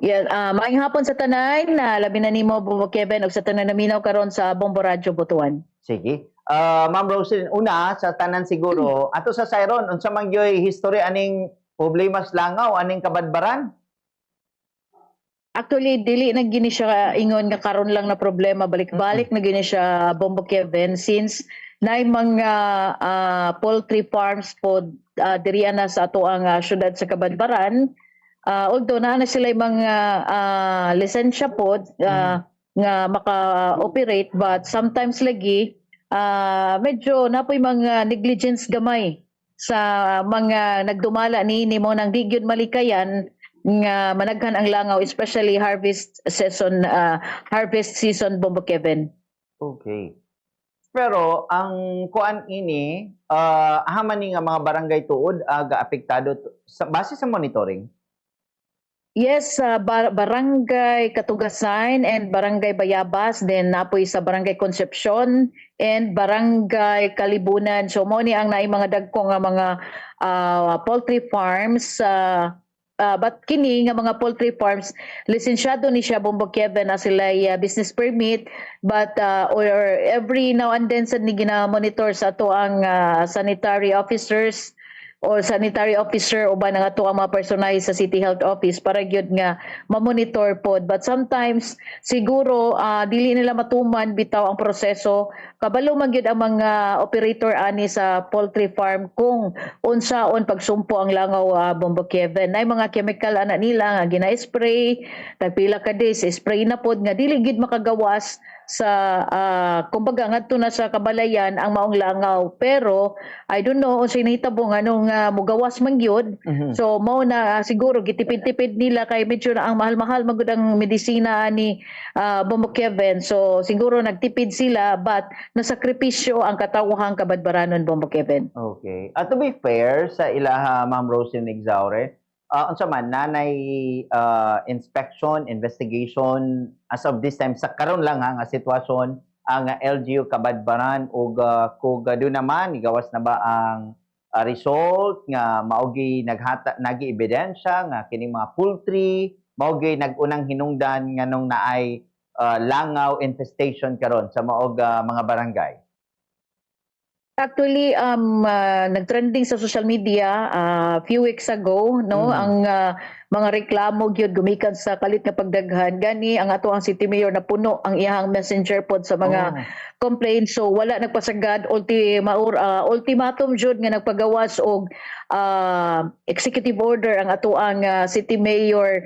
Yan, maayong hapon sa tanan, na labi na nimo Bubo Kevin ug sa tanan naminaw karon sa Bombo Radyo Butuan. Sige. Ma'am Roselyn, una sa tanan siguro, ato sa Sayron, unsa man gyoy history aning problema sa langaw, aning kabadbaran? Actually, dili na gini siya ingon nga karon lang na problema, balik-balik na gini siya Bombo Kevin since naay mga poultry farms po diri na sa ato ang syudad sa Kabadbaran. Although na sila mga lisensya po nga maka-operate, but sometimes lagi medyo napoy mga negligence gamay sa mga nagdumala ni mo nang di gyud malikayan nga managhan ang langaw, especially harvest season Bombo Kevin. Okay. Pero ang kuan ini, haman ni nga mga barangay tuod aga apektado base sa monitoring. Yes, Barangay Katugasan and Barangay Bayabas, then napoy sa Barangay Concepcion and Barangay Kalibunan. So mo ni ang naay mga dagko nga mga poultry farms, but kini nga mga poultry farms lisensyado ni siya Bombo Kevin na sila business permit, but or every now and then sa ni gina-monitor sa ato ang sanitary officers o sanitary officer o ba nga to ang mga personay sa City Health Office para gyud nga ma-monitor pod. But sometimes siguro dili nila matuman bitaw ang proseso, kabalo man gyud ang mga operator ani sa poultry farm kung unsaon pagsumpo ang langaw Bombo Kevin. Nay mga chemical ana nila nga gina-spray, tagpila ka days spray na pod nga dili gyud makagawas sa kumbaga ngadto na sa kabalayan ang maong langaw. Pero I don't know unsay nahitabo nganong mugawas man gyud. So mao na siguro gitipid-tipid nila kay medyo na ang mahal-mahal magud ang medisina ni Bombo Kevin. So siguro nagtipid sila, but nasakripisyo ang katawhang Kabadbaranon Bombo Kevin. Okay. To be fair sa ilaha Ma'am Roselyn Exaure, unsa man nanay inspection, investigation as of this time sa karon lang nga sitwasyon ang LGU Kabadbaran ug kung doon naman igawas na ba ang result nga maogi nagi ebidensya nga kining mga poultry maogi nagunang hinungdan nganong naay langaw infestation karon sa maog mga barangay? Actually, nagtrending sa social media few weeks ago, no, ang mga reklamo gyud gumikan sa kalit nga pagdaghan gani ang ato ang city mayor na puno ang iyang messenger pod sa mga complaints. So wala nagpasagad, ultimatum jud nga nagpagawas og executive order ang ato ang city mayor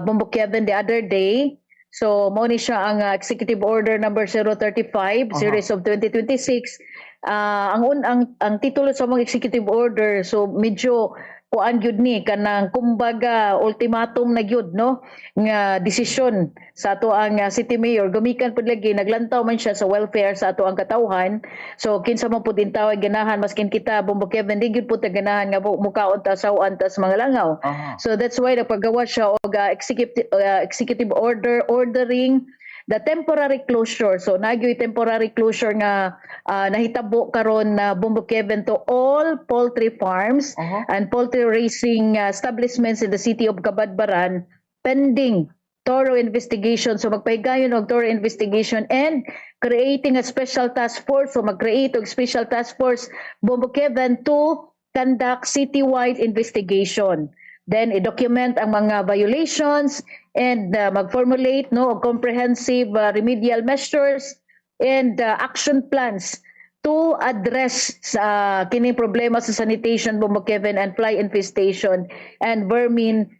Bombo Kevin the other day. So mo ni siya ang executive order number 035 series of 2026. Ang titulo sa mga executive order, so medyo kuan gyud ni kanang kumbaga ultimatum na gyud, no, nga desisyon sa ato ang city mayor. Gumikan pud lagi naglantaw man siya sa welfare sa ato ang katawhan. So kinsa man pud intawag ganahan maskin kita Bombo Kevin di gyud pud ta ganahan nga mukaon ta sawan ta sa mga langaw. So that's why nagpagawa siya og executive order ordering the temporary closure. So nagyoy temporary closure nga nahitabo karon na Bombo Kevin to all poultry farms and poultry raising establishments in the city of Kabadbaran pending thorough investigation. So magpahigayon og thorough investigation and creating a special task force. So mag-create og special task force Bombo Kevin to conduct citywide investigation. Then i-document ang mga violations and mag-formulate, no, comprehensive remedial measures and action plans to address kining problema sa sanitation Bombo Kevin and fly infestation and vermin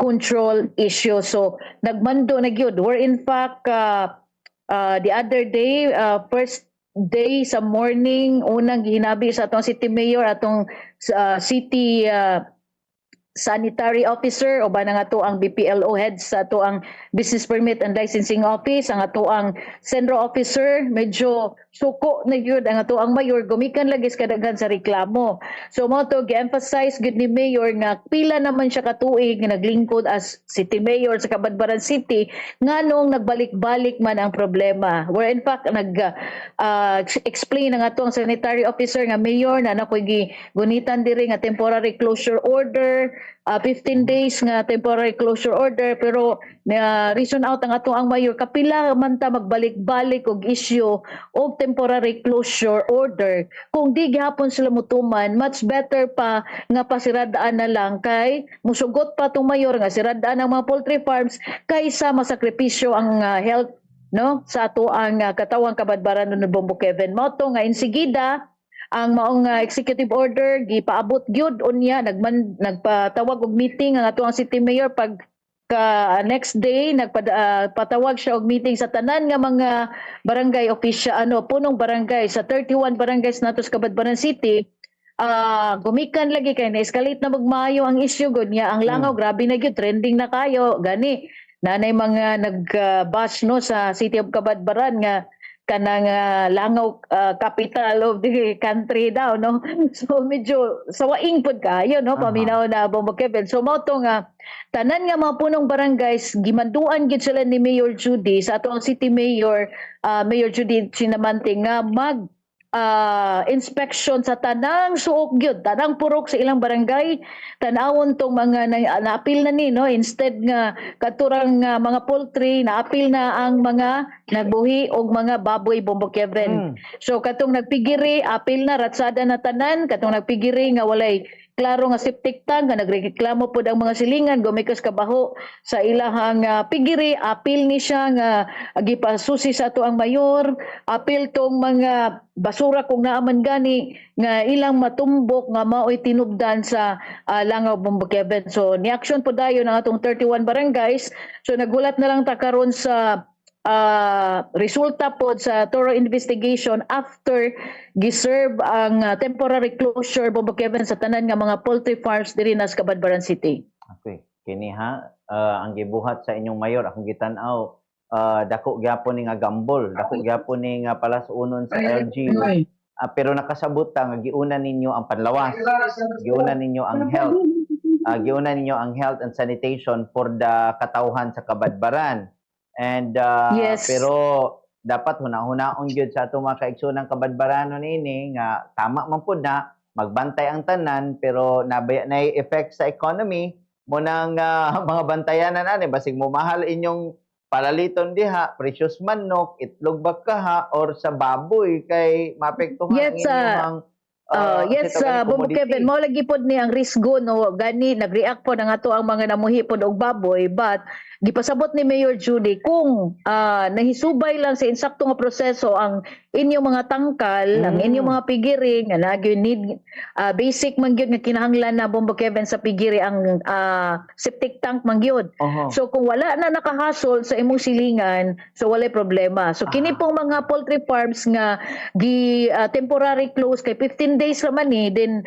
control issue. So nagmando na gyud. We're in fact the other day, first day sa morning, unang gihinabi sa atong city mayor, atong city sanitary officer o ba nga to ang BPLO heads sa to ang business permit and licensing office, ang ato ang sendro officer, medyo suko na gyud ang ato ang mayor gumikan lagi kadaghan sa reklamo. So mo to gi-emphasize gud ni mayor nga pila naman siya katuig nga naglingkod as city mayor sa Kabadbaran City nganong nagbalik-balik man ang problema. Where in fact explain ang ato ang sanitary officer nga mayor na nakoy gunitan diri nga temporary closure order 15 days nga temporary closure order, pero reason out ang ato ang mayor kapila man ta magbalik-balik og issue og temporary closure order. Kung di gihapon sila mutuman, much better pa nga pasiradaan na lang kay musugot pa tong mayor nga siradaan ang mga poultry farms kaysa masakripisyo ang health no sa ato ang katawang kabadbaran ng Bombo Kevin. Mao to nga insigida ang maong executive order gipaabot gyud unya nagpatawag og meeting ang ato ang city mayor pag next day nagpatawag siya og meeting sa tanan nga mga barangay official punong barangay sa 31 barangays nato sa Kabadbaran City. Gumikan lagi kay na-escalate na magmayo ang issue gud niya ang langaw grabe na gyud trending na kayo gani nanay mga nag-bash no sa City of Kabadbaran nga kanang langaw capital of the country daw no. So medyo sawaing pud kayo no paminaw na Bombo Kevin. So mao to nga tanan nga mga punong barangays gimanduan gid sila ni Mayor Judy sa atong city mayor Mayor Judy Chinamante nga mag inspection sa tanang suok gyud tanang purok sa ilang barangay tanawon tong mga naapil na ni no instead nga katurang mga poultry naapil na ang mga nagbuhi og mga baboy Bombo Kevin. So katong nagpigiri apil na ratsada na tanan katong nagpigiri nga walay klaro nga septic tank nga nagreklamo pod ang mga silingan gumikas kabaho sa ilahang pigiri apil ni siya nga gipasusi sa ato ang mayor apil tong mga basura kung naaman gani nga ilang matumbok nga mao'y tinubdan sa langaw Bombo Kevin. So ni action po dayon ang atong 31 barangays. So nagulat na lang ta karon sa resulta po sa thorough investigation after giserve ang temporary closure Bombo Kevin sa tanan nga mga poultry farms diri na sa Kabadbaran City. Okay. Kini ha, ang gibuhat sa inyong mayor akong gitan-aw dako gyapon ni nga gambol, dako gyapon ni nga palasunon sa LGU. Pero nakasabot ta nga giuna ninyo ang panlawas, giuna ninyo ang health, giuna ninyo ang health and sanitation for the katawhan sa Kabadbaran. And Yes. pero dapat hunahunahon gyud sa ato mga kaigsoonang Kabadbaranon ini nga tama man pud na magbantay ang tanan pero nabaya na effect sa economy mo nang mga bantayanan ani basig mo mahal inyong palaliton diha precious manok itlog bakaha or sa baboy kay maapektuhan Yes, inyong yes, Bombo Kevin, mao lagi pod ni ang risgo no gani nagreact po ang ato ang mga namuhi pod og baboy but gipasabot ni Mayor Judy kung nahisubay lang sa insakto nga proseso ang inyong mga tangkal, ang inyong mga pigiri nga nagyo need basic man gyud nga kinahanglan na Bombo Kevin sa pigiri ang septic tank man gyud. So kung wala na nakahasol sa imong silingan, so walay problema. So kini pong mga poultry farms nga temporary close kay 15 days naman then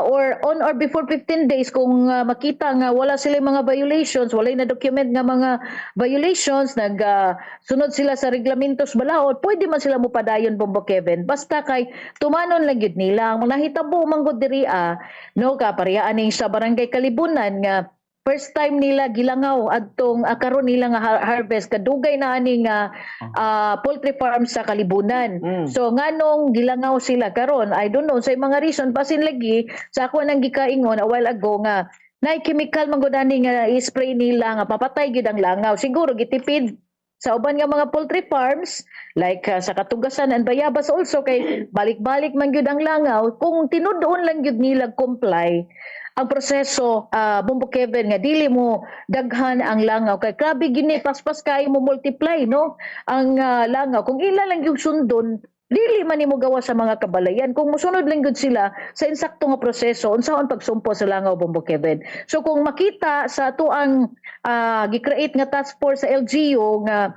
or on or before 15 days kung makita nga wala sila mga violations, wala na document nga mga violations, sunod sila sa reglamentos balaod, pwede man sila mupadayon Bombo Kevin. Basta kay tumanon lang gid nila. Ang nahitabo manggod diri no kaparehaan ning sa barangay Kalibunan nga first time nila gilangaw adtong karon nila nga harvest kadugay na ani nga poultry farm sa Kalibunan. So nganong gilangaw sila karon I don't know sa mga reason basin lagi sa ako nang gikaingon a while ago nga nay chemical man gud ani nga i-spray nila nga papatay gid ang langaw. Siguro gitipid sa uban nga mga poultry farms like sa Katugasan and Bayabas also kay balik-balik man gyud ang langaw kung tinuod lang gyud nila comply ang proseso Bombo Kevin nga dili mo daghan ang langaw kay grabe gini paspas kay mo multiply no ang langaw kung ila lang yung sundon dili man nimo gawa sa mga kabalayan kung mosunod lang gud sila sa insakto nga proseso unsaon pagsumpo sa langaw Bombo Kevin. So kung makita sa ato ang gi-create nga task force sa LGU nga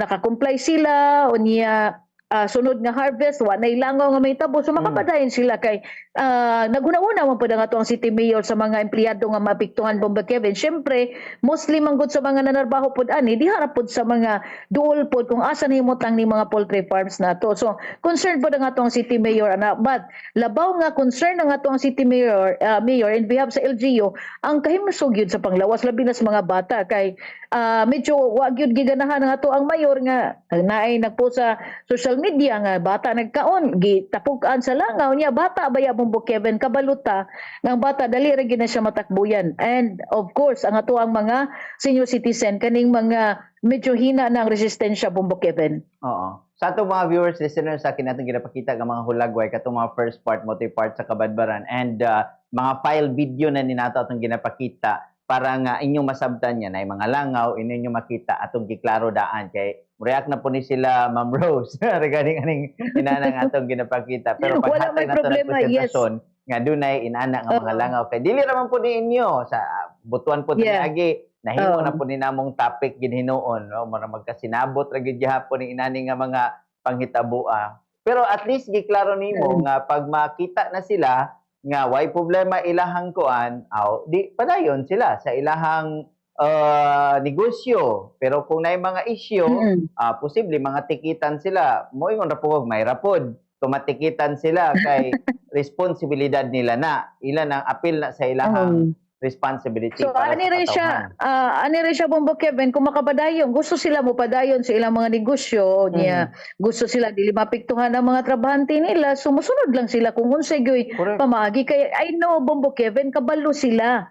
naka-comply sila unya sunod nga harvest wa nay langaw nga may tabo so makapadayon sila kay naguna-una man pud ang ato ang city mayor sa mga empleyado nga maapektuhan Bombo Kevin. Syempre mostly man gud sa mga nanarbaho pud ani diharap pud sa mga duol pud kung asa nahimutang ni mga poultry farms nato. So concerned pud ang ato ang city mayor but labaw nga concern ang ato ang city mayor in behalf sa LGU ang kahimsog gyud sa panglawas labi na sa mga bata kay medyo wa gyud giganahan ang ato ang mayor nga naay nagpo sa social media nga bata nagkaon gitapukan sa langaw niya bata baya Bumbo Kevin kabaluta ng bata dali ra gyud na siya matakbuyan. And of course ang ato ang mga senior citizen kaning mga medyo hina na ang resistensya Bumbo Kevin. Oo. Sa atong mga viewers, listeners, sa akin natin ginapakita ng mga hulagway katong mga first part, multi-part sa Kabadbaran and mga file video na ninato atong ginapakita para nga inyong masabtan niya na mga langaw, inyong makita atong giklaro daan kay react na po ni sila Ma'am Rose regarding aning inanang atong ginapakita. Pero Wala may paghatag na ito ng problema, yes. presentasyon, nga dunay inana nga mga Oo. langaw kay dili raman po ni inyo sa butuan po Yeah. agi nahimo Oo. na po ni namong topic gid hinuon no mura magkasinabot ra gid gihapon ni inani nga mga panghitabua. Pero at least giklaro nimo nga pag makita na sila nga way problema ilahang kuan, aw di padayon sila sa ilahang negosyo. Pero kung naay mga issue, posible mga tikitan sila. Mo ingon ra po may rapod. Kung matikitan sila kay responsibilidad nila na. Ilan ang appeal na sa ilahang responsibility So para ani sa rin siya, katawhan. ani rin siya Bumbo Kevin kung makapadayon, gusto sila mo padayon sa ilang mga negosyo niya, gusto sila dili mapiktuhan ang mga trabahante nila, sumusunod lang sila kung unsay gyoy Correct. pamagi kay I know Bumbo Kevin kabalo sila.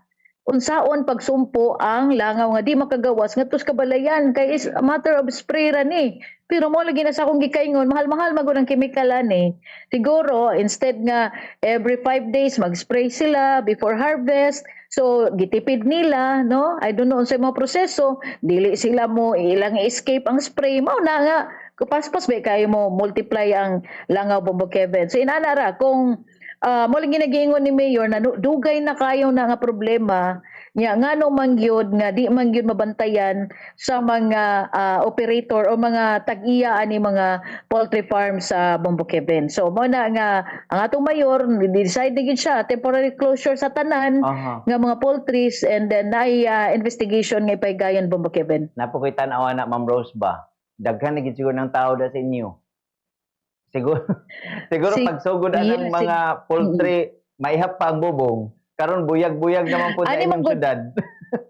Unsaon pagsumpo ang langaw nga di makagawas ngadto sa kabalayan kay is a matter of spray ra ni. Pero mo lagi na sa akong gikaingon, mahal-mahal magud ang chemical ani. Siguro instead nga every 5 days mag-spray sila before harvest. So gitipid nila, no? I don't know unsay mga proseso, dili sila mo ilang escape ang spray mo na nga kapaspas ba kayo mo multiply ang langaw Bumbo Kevin. So inana ra kung mo lang ginagingon ni Mayor na dugay na kayo na nga problema nya ngano man gyud nga di man gyud mabantayan sa mga operator o mga tag-iya ani mga poultry farm sa Bumbo Kevin. So mo na nga ang atong mayor decide na gyud siya temporary closure sa tanan Aha. nga mga poultries and then na investigation nga ipaygayon Bumbo Kevin. Napo ko'y tanaw na Ma'am Rose ba? Daghan na gid siguro ng tao da sa inyo. Siguro siguro Si- pagsugod ng yeah, mga poultry maihap pa ang bubong. Karon buyag-buyag naman po sa Ani man inyong gud- syudad.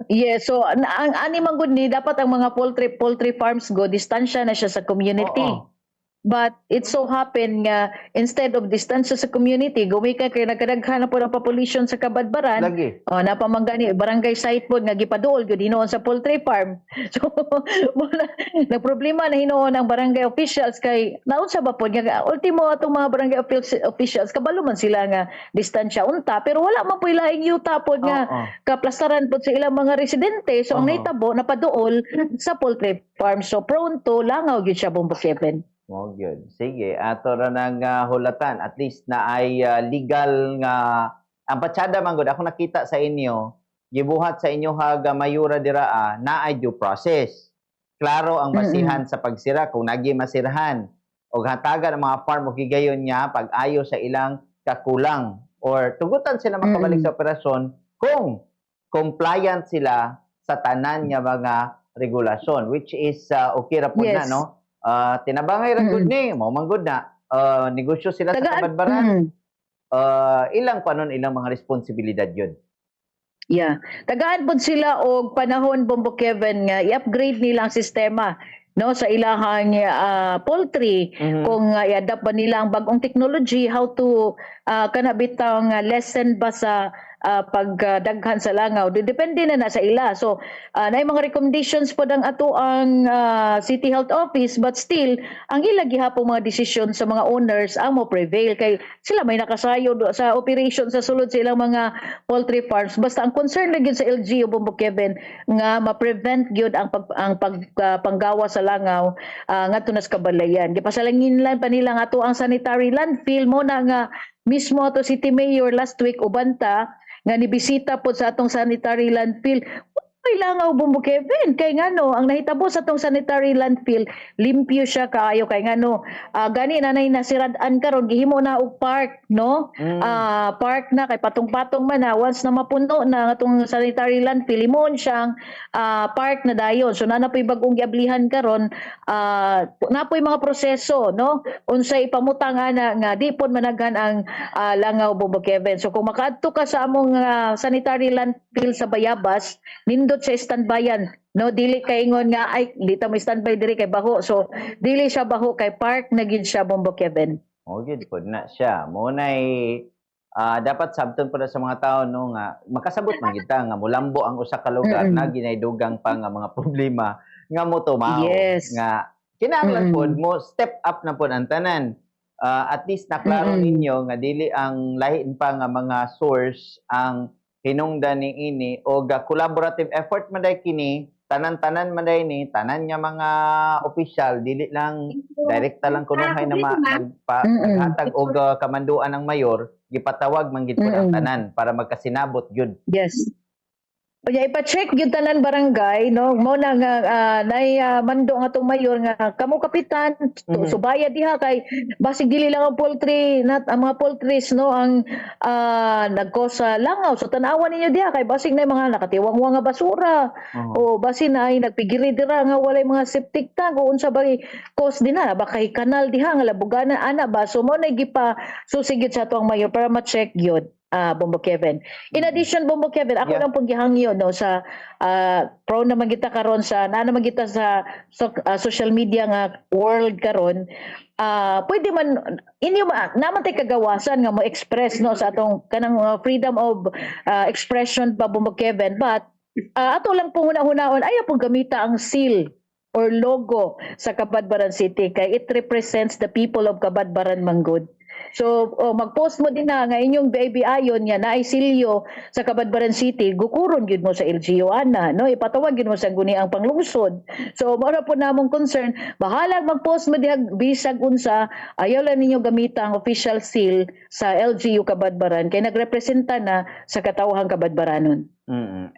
Yes, so ang ani man gud ni dapat ang mga poultry farms go distansya na siya sa community. Oo. But it so happen nga instead of distansya sa community, gumikan kay nagkadaghan na po ng population sa Kabadbaran. Lagi. Napamangga ni barangay site po nga gipaduol gyud hinuon sa poultry farm. So nagproblema na hinuon ang barangay officials kay naunsa ba po nga ultimo atong mga barangay officials kabalo man sila nga distansya unta pero wala man po ilaing yuta po nga Oo. kaplastaran po sa ilang mga residente. So ang Oo. nahitabo napaduol sa poultry farm. So pronto langaw gyud siya Bumbo Kevin. Oh, good. Sige, ato ra nang hulatan at least na ay legal nga ang patsada man gud ako nakita sa inyo gibuhat sa inyo haga mayura dira na ay due process. Klaro ang basihan sa pagsira kung nagi masirhan og hatagan ang mga farm og gigayon niya pag-ayo sa ilang kakulang or tugutan sila makabalik sa operasyon kung compliant sila sa tanan nga mga regulasyon which is okay ra pud na Yes. no. Tinabangay ra gud ni mo man gud na negosyo sila sa Tagaan- Kabadbaran. Ilang panon ilang mga responsibilidad yun. Yeah. Tagaan pod sila og panahon Bumbo Kevin nga i-upgrade nila ang sistema no sa ilahang poultry kung i-adapt ba nila ang bagong technology how to kanabitang lesson ba sa pagdaghan sa langaw depende na sa ila. So naay mga recommendations pod ang ato ang City Health Office but still ang ila gihapon mga desisyon sa mga owners ang mo prevail kay sila may nakasayo sa operation sa sulod sa ilang mga poultry farms basta ang concern lang gyud sa LGU Bumbo Kevin nga ma-prevent gyud ang panggawa sa langaw ngadto na sa kabalayan. Gipasalangin lang pa nila nga ato ang sanitary landfill mo na nga mismo ato City Mayor last week ubanta nga nibisita po sa atong sanitary landfill. Ay langaw Bumbo Kevin kay ngano ang nahitabo sa atong sanitary landfill limpyo siya kaayo kay ngano gani nanay nasirad-an karon gihimo na og park no park na kay patong-patong man na once na mapuno na atong sanitary landfill limon siyang park na dayon so nanapoy bagong giablihan karon napoy mga proseso no unsay ipamutang ana nga di pod managhan ang langaw Bumbo Kevin. So kung makaadto ka sa among sanitary landfill sa Bayabas nindot sa standbyan no dili kay ingon nga ay dili ta mo standby diri kay baho so dili siya baho kay park na gid siya Bumbo Kevin. O gid pod na siya. Mo nay dapat sabton po na sa mga tao no nga makasabot man kita nga mulambo ang usa ka lugar na ginaydugang pa nga mga problema nga mo tumaw Yes. nga kinahanglan pod Mm. mo step up na pod ang tanan. At least naklaro ninyo nga dili ang lahin pa nga mga source ang hinungdan niini o collaborative effort man day kini tanan-tanan man day ni tanan nga mga opisyal dili lang direkta lang kunuhay na naghatag og kamanduan ng mayor gipatawag man gid po ang tanan para magkasinabot gyud. Yes. Kaya ipa-check gyud tanan barangay no mo na nga mando nga tong mayor nga kamo kapitan subaya diha kay basig dili lang ang poultry ang mga poultries no ang nagkosa langaw so tan-awan ninyo diha kay basig na mga nakatiwangwang nga basura o basig na ay nagpigiri dira nga walay mga septic tank o unsa ba cause din na baka kanal diha nga labuganan ana ba so mo na gipa susigid sa atong mayor para ma-check gyud. Bombo Kevin. In addition, Bombo Kevin, ako lang pong gihangyo no sa pro naman kita karon sa naman kita sa social media nga world karon. Pwede man inyo naman tay kagawasan nga mo express no sa atong kanang freedom of expression pa Bombo Kevin, but ato lang po hunahunahon ayaw pong gamita ang seal or logo sa Cabadbaran City kay it represents the people of Cabadbaran Manggod. So mag-post mo din na nga inyong baby ayon niya na isilyo sa Cabadbaran City, gukuron gyud mo sa LGU ana, no? Ipatawag gyud mo sa guniang panglungsod. So mara po namong concern, bahala mag-post mo diha bisag unsa, ayaw lang ninyo gamita ang official seal sa LGU Cabadbaran kay nagrepresenta na sa katawhang Cabadbaranon.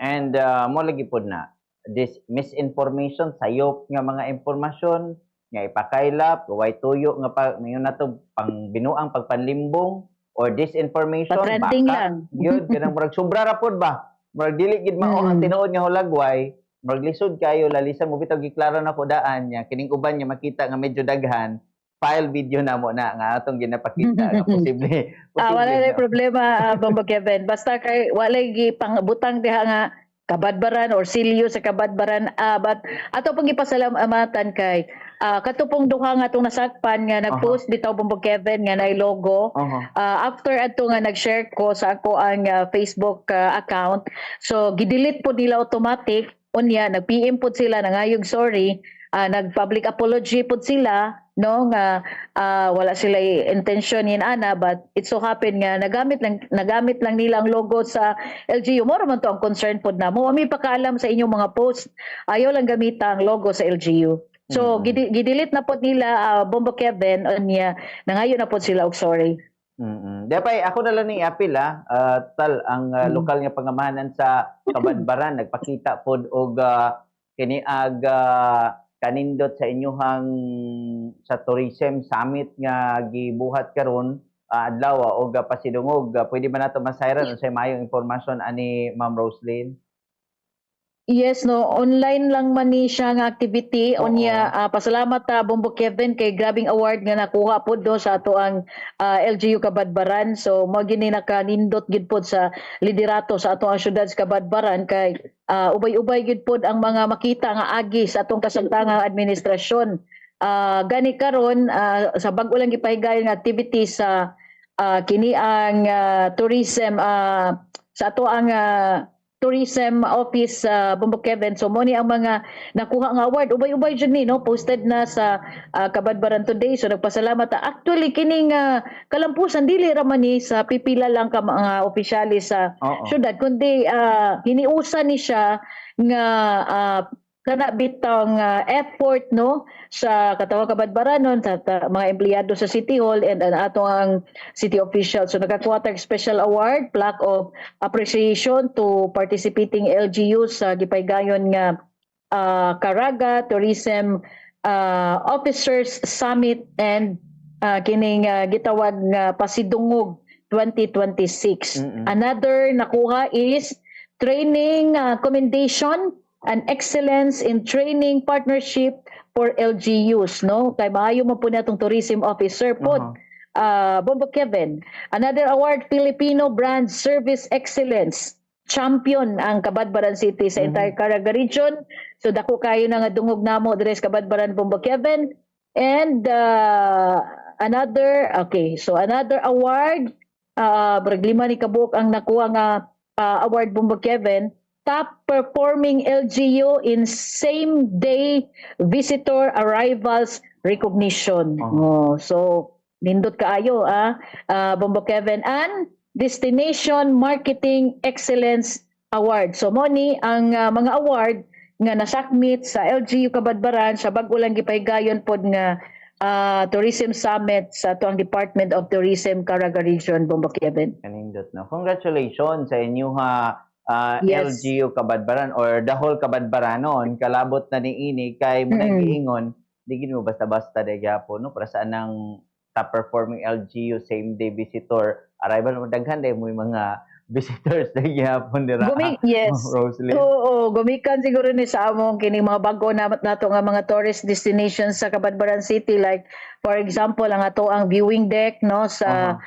And mo lagi pod na this misinformation sayop nga mga impormasyon nga ipakaylap, way tuyo nga ngayon na to pang binuang pagpanlimbong or disinformation Patrending lang. Yun kanang murag sobra ra pod ba murag dili gid mao ang tinuod nga hulagway murag lisod kayo lalisan mo bitaw giklaro na ko daan nya kining uban nga makita nga medyo daghan file video na mo na nga atong ginapakita nga posible wala na problema Bombo Kevin basta kay walay gi pangbutang diha nga Cabadbaran or silyo sa Cabadbaran but ato pong ipasalamatan kay katupong duha nga itong nasakpan nga nag-post bitaw Bombo Kevin nga na logo. After ato nga nag-share ko sa ako ang Facebook account. So, gidelete po nila automatic. Unya, nag-PM po sila na ngayong sorry. Nag-public apology po sila no nga wala sila intention yin ana but it so happen nga nagamit lang nila ang logo sa LGU mo man to ang concern pod namo ami pakaalam sa inyong mga post ayaw lang gamita ang logo sa LGU so gidelete na pod nila Bombo Kevin unya nangayo na pod sila og sorry. Dapay ako na lang ni apil tal ang lokal nga pangamahanan sa Cabadbaran nagpakita pod og kini kanindot sa inyuhang sa tourism summit nga gibuhat karon adlaw og pasidungog pwede ba nato masayran unsay mayong impormasyon ani Ma'am Roslyn? Yes, no. Online lang man ni siya nga activity. Unya, pasalamat Bombo Kevin kay grabing award nga nakuha po do sa ato ang LGU Cabadbaran. So, mo gini nakanindot gid pod sa liderato sa ato ang syudad sa Cabadbaran kay ubay-ubay gid pod ang mga makita nga agi sa atong kasamtangang administrasyon. Gani karon sa bag-o lang gipahigayon nga activity sa kini ang tourism sa ato ang tourism office Bombo Kevin. So mo ni ang mga nakuha nga award ubay-ubay jud ni no posted na sa Cabadbaran today. So nagpasalamat actually kining kalampusan dili ra man ni sa pipila lang ka mga opisyalis sa syudad kundi hiniusa ni siya nga kana bitang effort no sa katawang Cabadbaranon sa mga empleyado sa City Hall and ato ang city officials. So nakakuha tag special award, plaque of appreciation to participating LGUs sa gipaygayon nga Caraga Tourism Officers Summit and kining gitawag nga Pasidungog 2026. Another nakuha is training commendation and excellence in training partnership for LGUs no kay maayo mo po natong tourism officer po Bombo Kevin. Another award, Filipino brand service excellence champion ang Cabadbaran City sa entire Caraga region. So dako kayo na nga dungog namo diri sa Cabadbaran Bombo Kevin. And another award Brag lima ni kabuok ang nakuha nga award Bumbo Kevin, top performing LGU in same day visitor arrivals recognition. So nindot kaayo Bumbo Kevin, and Destination Marketing Excellence Award. So mo ni ang mga award nga nasakmit sa LGU Kabadbaran sa bag-o lang gipahigayon pod nga Tourism Summit sa tuang Department of Tourism Caraga Region, Bumbo Kevin. Kanindot no. Congratulations sa inyo Yes. LGU Kabadbaran or the whole Kabadbaranon. Kalabot na ni ini kay munang giingon, di gid mo basta-basta day gyapon no para sa nang top performing LGU same day visitor arrival mo daghan day mo mga visitors day gyapon dira. Yes. Roslyn. Oo, gumikan siguro ni sa among kining mga bago nato nga mga tourist destinations sa Kabadbaran City, like for example ang ato ang viewing deck no sa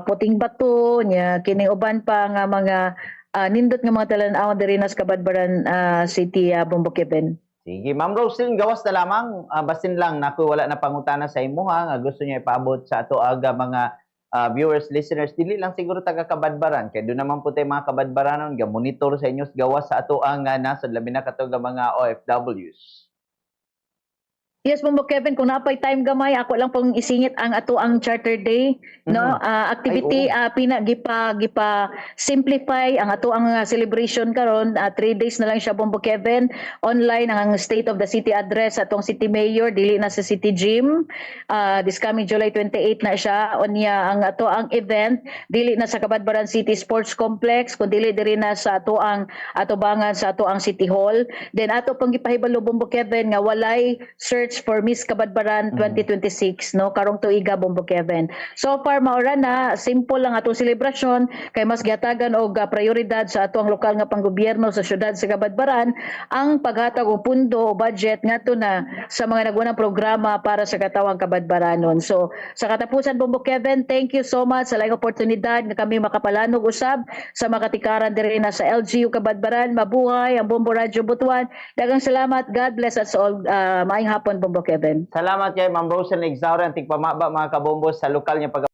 Puting Bato nya, kining uban pa nga mga nindot nga mga talan-aw diri na sa Kabadbaran City, Bumbo Kevin. Sige, Ma'am Roslyn, gawas na lamang. Basin lang, naku, wala na pangutana sa imo nga gusto niya ipaabot sa ato aga mga viewers, listeners, dili lang siguro taga Kabadbaran. Kaya doon naman po tayo mga Kabadbaranon, monitor sa inyo gawas sa ato ang nasa labi na katong mga OFWs. Yes, Bumbo Kevin, kung napay time gamay, ako lang pong isingit ang ato ang Charter Day, no? Activity gipa simplify ang ato ang celebration karon. 3 days na lang siya, Bumbo Kevin. Online ang State of the City address atong City Mayor, dili na sa City Gym. This coming July 28 na siya. Onya ang ato ang event dili na sa Kabadbaran City Sports Complex, kundi dili na sa ato ang atubangan sa ato ang City Hall. Then ato pang gipahibalo, Bumbo Kevin, nga walay search for Miss Kabadbaran 2026 no karong tuiga, Bumbo Kevin. So far maura na simple lang atong selebrasyon kay mas giatagan og prioridad sa atong lokal nga panggobyerno sa syudad sa Kabadbaran ang paghatag og pundo o budget ngadto na sa mga nagunang programa para sa katawang Kabadbaranon. So sa katapusan, Bumbo Kevin, thank you so much sa laing oportunidad nga kami makapalanog usab sa makatikaran diri na sa LGU Kabadbaran. Mabuhay ang Bumbo Radio Butuan. Daghang salamat. God bless us all. Maayong hapon, Bumbo Kevin. Salamat kay Ma'am Roslyn Exaure, ang tigpamaba mga kabombos sa lokal niya pag